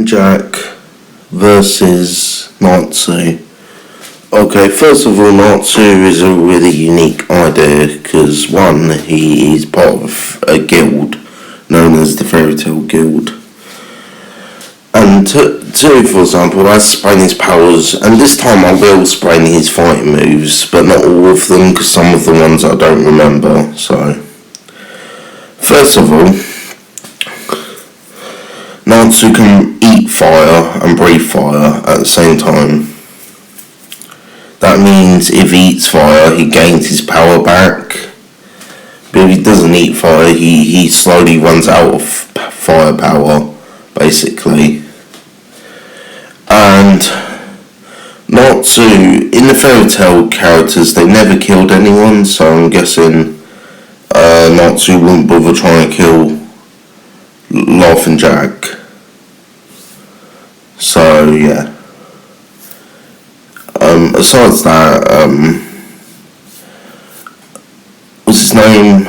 Jack versus Natsu. Okay, first of all, Natsu is a really unique idea because one, he is part of a guild known as the Fairy Tale Guild, and two, for example, I explain his powers, and this time I will explain his fighting moves, but not all of them because some of the ones I don't remember. So, first of all, Natsu can eat fire and breathe fire at the same time. That means if he eats fire, he gains his power back. But if he doesn't eat fire, he slowly runs out of firepower, basically. And Natsu, in the fairy tale characters, they never killed anyone, so I'm guessing Natsu wouldn't bother trying to kill Laughing Jack. So yeah. Besides that, what's his name?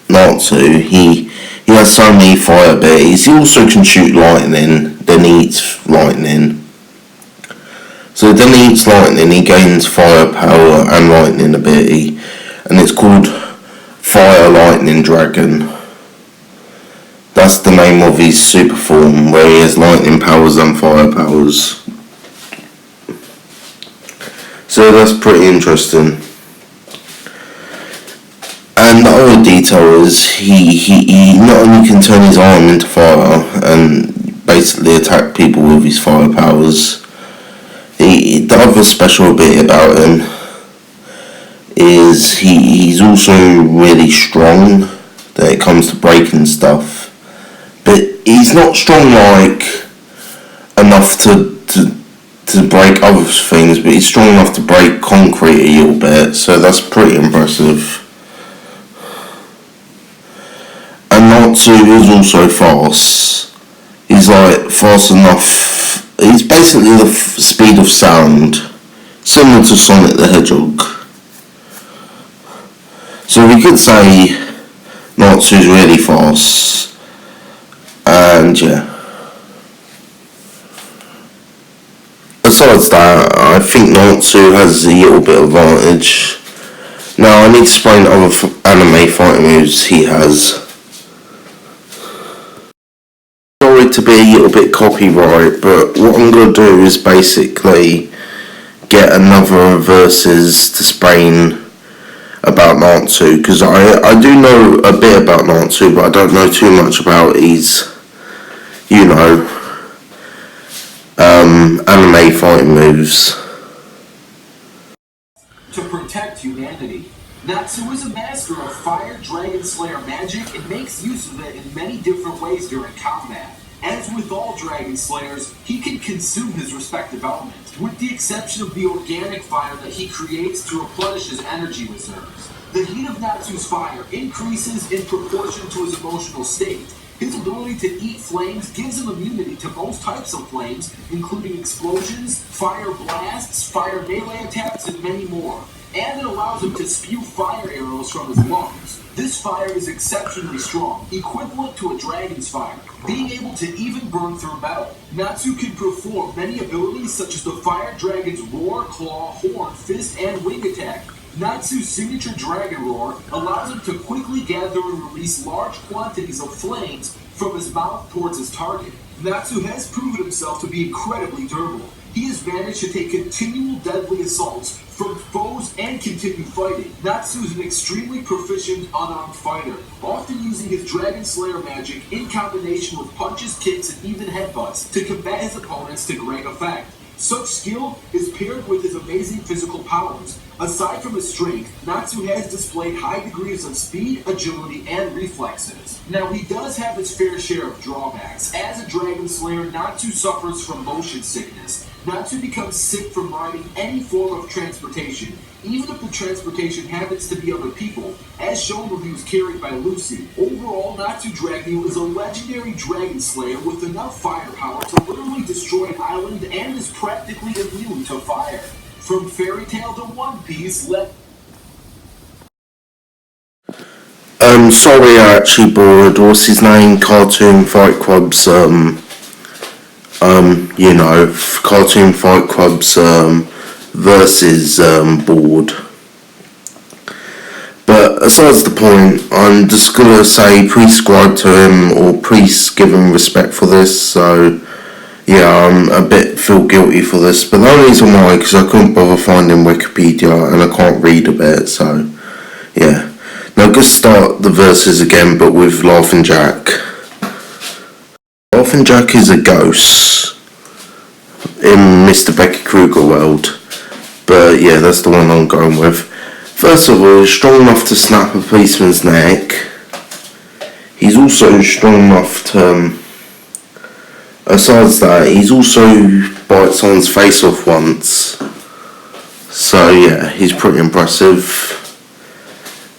Natsu. He has so many fire abilities. He also can shoot lightning. Then he eats lightning. So then he eats lightning. He gains firepower and lightning ability, and it's called Fire Lightning Dragon. That's the name of his super form, where he has lightning powers and fire powers. So that's pretty interesting. And the other detail is he not only can turn his arm into fire and basically attack people with his fire powers, the other special bit about him is he's also really strong when it comes to breaking stuff. But he's not strong like enough to break other things, but he's strong enough to break concrete a little bit, so that's pretty impressive. And Natsu is also fast. He's like fast enough, he's basically the speed of sound, similar to Sonic the Hedgehog. So we could say Natsu's really fast. And yeah. Besides that, I think Natsu has a little bit of advantage. Now I need to explain other anime fighting moves he has. Sorry to be a little bit copyright, but what I'm going to do is basically get another versus to explain about Natsu, because I do know a bit about Natsu, but I don't know too much about his, anime fighting moves. To protect humanity. Natsu is a master of fire dragon slayer magic and makes use of it in many different ways during combat. As with all dragon slayers, he can consume his respective element, with the exception of the organic fire that he creates to replenish his energy reserves. The heat of Natsu's fire increases in proportion to his emotional state. His ability to eat flames gives him immunity to most types of flames, including explosions, fire blasts, fire melee attacks, and many more. And it allows him to spew fire arrows from his lungs. This fire is exceptionally strong, equivalent to a dragon's fire, being able to even burn through metal. Natsu can perform many abilities such as the fire dragon's roar, claw, horn, fist, and wing attack. Natsu's signature dragon roar allows him to quickly gather and release large quantities of flames from his mouth towards his target. Natsu has proven himself to be incredibly durable. He has managed to take continual deadly assaults from foes and continue fighting. Natsu is an extremely proficient unarmed fighter, often using his Dragon Slayer magic in combination with punches, kicks, and even headbutts to combat his opponents to great effect. Such skill is paired with his amazing physical powers. Aside from his strength, Natsu has displayed high degrees of speed, agility, and reflexes. Now, he does have his fair share of drawbacks. As a Dragon Slayer, Natsu suffers from motion sickness. Natsu becomes sick from riding any form of transportation, even if the transportation happens to be other people, as shown when he was carried by Lucy. Overall, Natsu Dragu is a legendary dragon slayer with enough firepower to literally destroy an island and is practically immune to fire. From Fairy Tail to One Piece, sorry, I actually bored. What's his name? Cartoon Fight Club's, Cartoon Fight Club's, versus, board. But aside the point, I'm just gonna say prescribe to him, or please give him respect for this, so yeah, I'm a bit feel guilty for this, but the only reason why, because I couldn't bother finding Wikipedia and I can't read a bit, so yeah. Now just start the verses again, but with Laughing Jack. Laughing Jack is a ghost in Mr. Becky Krueger world, but yeah, that's the one I'm going with. First of all, he's strong enough to snap a policeman's neck. He's also strong enough to, besides that, he's also bite someone's face off once. So yeah, he's pretty impressive.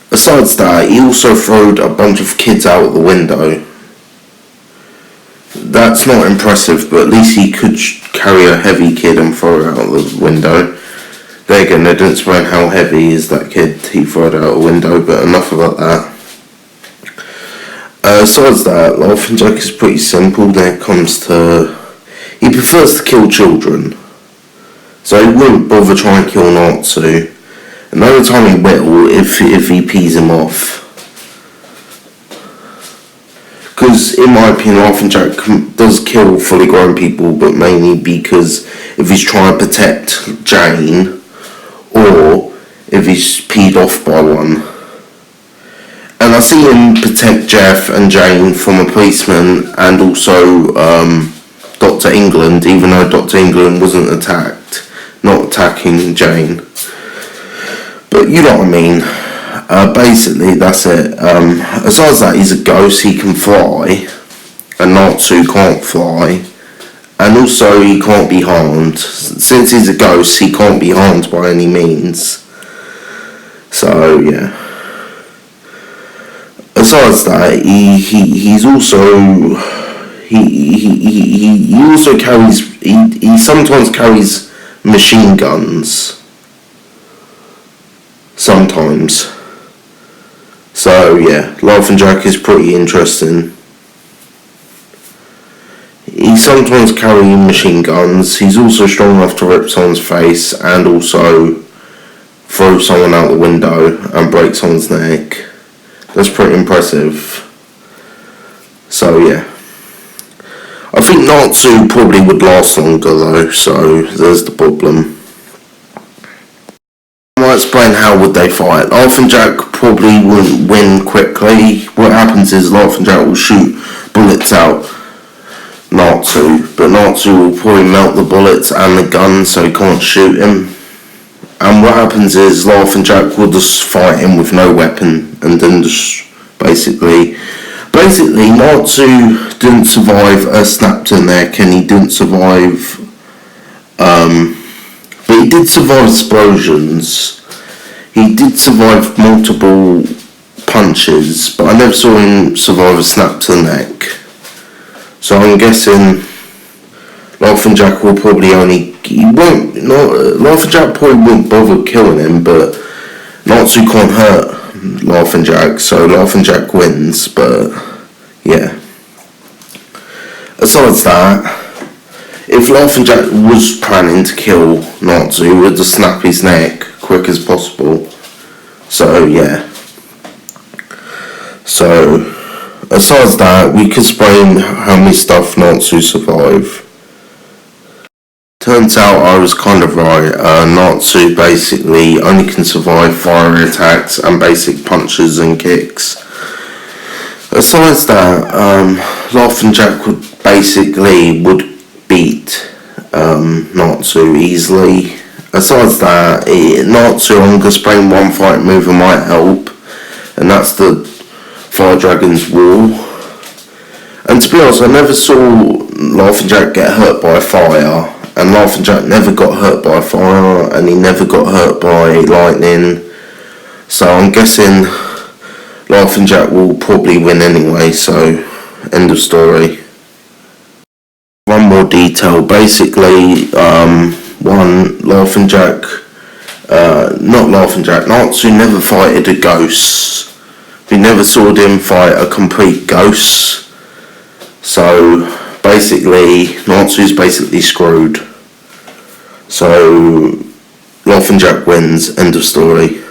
Besides that, he also throwed a bunch of kids out the window. That's not impressive, but at least he could carry a heavy kid and throw it out the window. There again, they didn't explain how heavy is that kid he threw it out a window, but enough about that. Besides that, Laughing Jack is pretty simple when it comes to... He prefers to kill children, so he wouldn't bother trying to kill Natsu. And the only time he will, if he pees him off. Because in my opinion, Laughing Jack does kill fully grown people, but mainly because if he's trying to protect Jane, or if he's peed off by one. And I see him protect Jeff and Jane from a policeman, and also Dr. England, even though Dr. England wasn't not attacking Jane. But you know what I mean. Basically, that's it. Besides that, he's a ghost, he can fly, and Natsu can't fly. And also, he can't be harmed. Since he's a ghost, he can't be harmed by any means. So, yeah. Besides that, he's also... He also carries... He sometimes carries machine guns. Sometimes. So, yeah. Laughing Jack is pretty interesting. He sometimes carries machine guns. He's also strong enough to rip someone's face and also throw someone out the window and break someone's neck. That's pretty impressive. So yeah. I think Natsu probably would last longer though, so there's the problem. I'll explain how would they fight. Laughing Jack probably wouldn't win quickly. What happens is Laughing Jack will shoot bullets out Natsu, but Natsu will probably melt the bullets and the gun so he can't shoot him. And what happens is Laughing Jack will just fight him with no weapon, and then just basically Natsu didn't survive a snap to the neck, and he didn't survive but he did survive explosions. He did survive multiple punches, but I never saw him survive a snap to the neck. So I'm guessing Laughing Jack will probably Laughing Jack probably won't bother killing him, but Natsu can't hurt Laughing Jack, so Laughing Jack wins, but yeah. Besides that, if Laughing Jack was planning to kill Natsu, he would just snap his neck quick as possible. So yeah. So besides that, we could explain how many stuff Natsu survived. Turns out I was kind of right. Natsu basically only can survive fire attacks and basic punches and kicks. Besides that, Laughing Jack would beat Natsu easily. Besides that, Natsu, I'm going to explain one fight move that might help, and that's the Fire Dragon's Wall. And to be honest, I never saw Laughing Jack get hurt by fire, and Laughing Jack never got hurt by fire, and he never got hurt by lightning. So I'm guessing Laughing Jack will probably win anyway, so end of story. One more detail, basically, Natsu never fighted a ghost, We never saw them fight a complete ghost. So basically, Natsu's basically screwed. So Laugh and Jack wins, end of story.